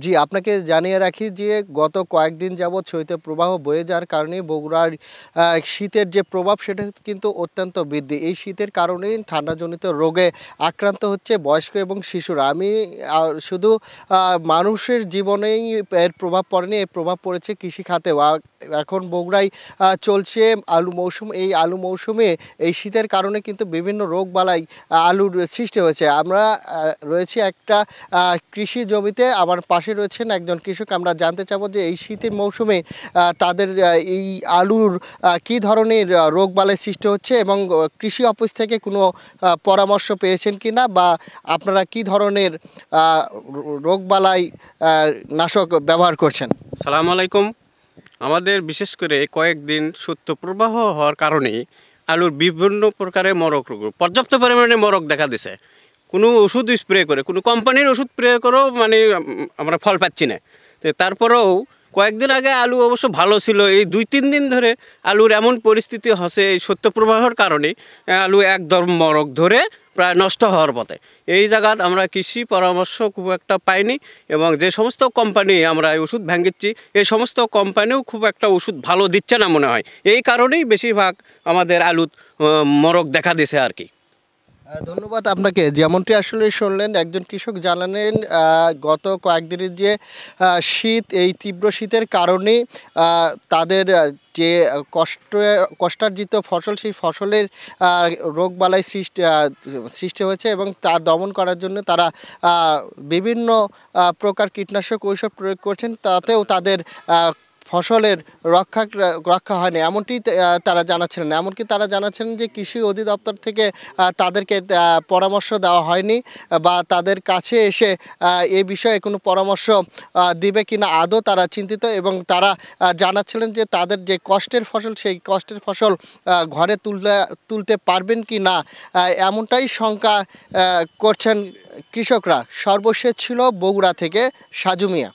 জি, আপনাকে জানিয়ে রাখি যে গত কয়েকদিন যাবৎ শৈত্যপ্রবাহ বয়ে যাওয়ার কারণে বগুড়ার শীতের যে প্রভাব সেটা কিন্তু অত্যন্ত বৃদ্ধি। এই শীতের কারণেই ঠান্ডাজনিত রোগে আক্রান্ত হচ্ছে বয়স্ক এবং শিশুরা। আমি শুধু মানুষের জীবনেই এর প্রভাব পড়েনি, এর প্রভাব পড়েছে কৃষি খাতেও। এখন বগুড়ায় চলছে আলু মৌসুম। এই আলু মৌসুমে এই শীতের কারণে কিন্তু বিভিন্ন রোগবালাই আলুর সৃষ্টি হয়েছে। আমরা রয়েছি একটা কৃষি জমিতে, আমার পাশে রয়েছেন একজন কৃষক। আমরা জানতে চাবো যে এই শীতের মৌসুমে তাদের এই আলুর কি ধরনের রোগবালাই সৃষ্টি হচ্ছে এবং কৃষি অফিস থেকে কোনো পরামর্শ পেয়েছেন কিনা, বা আপনারা কি ধরনের রোগবালাই নাশক ব্যবহার করছেন। সালাম আলাইকুম। আমাদের বিশেষ করে কয়েকদিন শৈত্যপ্রবাহ হওয়ার কারণে আলুর বিভিন্ন প্রকারের মরক রোগ, পর্যাপ্ত পরিমাণে মরক দেখা দিছে। কোনো ওষুধ স্প্রে করে, কোনো কোম্পানির ওষুধ স্প্রে করেও মানে আমরা ফল পাচ্ছি না। তো তারপরেও কয়েকদিন আগে আলু অবশ্য ভালো ছিল, এই 2-3 দিন ধরে আলুর এমন পরিস্থিতি হচ্ছে এই শৈত্যপ্রবাহের কারণে আলু একদম মরক ধরে প্রায় নষ্ট হওয়ার পথে। এই জায়গাত আমরা কৃষি পরামর্শ খুব একটা পাইনি, এবং যে সমস্ত কোম্পানি আমরা এই ওষুধ ভাঙিচ্ছি এই সমস্ত কোম্পানিও খুব একটা ওষুধ ভালো দিচ্ছে না মনে হয়। এই কারণেই বেশিরভাগ আমাদের আলুত মরক দেখা দিছে আর কি। ধন্যবাদ আপনাকে। যেমনটি আসলে শুনলেন, একজন কৃষক জানালেন গত কয়েকদিনের যে শীত, এই তীব্র শীতের কারণে তাদের যে কষ্টার্জিত ফসল, সেই ফসলের রোগবালাই সৃষ্টি হয়েছে এবং তা দমন করার জন্য তারা বিভিন্ন প্রকার কীটনাশক ঔষধ প্রয়োগ করছেন, তাতেও তাদের ফসলের রক্ষা হয়নি, এমনটি তারা জানাচ্ছিলেন। এমনকি তারা জানাচ্ছেন যে কৃষি অধিদপ্তর থেকে তাদেরকে পরামর্শ দেওয়া হয়নি, বা তাদের কাছে এসে এ বিষয়ে কোনো পরামর্শ দিবে কিনা আদৌ তারা চিন্তিত। এবং তারা জানাচ্ছিলেন যে তাদের যে কষ্টের ফসল, সেই কষ্টের ফসল ঘরে তুলতে পারবেন কি না, এমনটাই শঙ্কা করছেন কৃষকরা। সর্বশেষ ছিল বগুড়া থেকে সাজু মিয়া।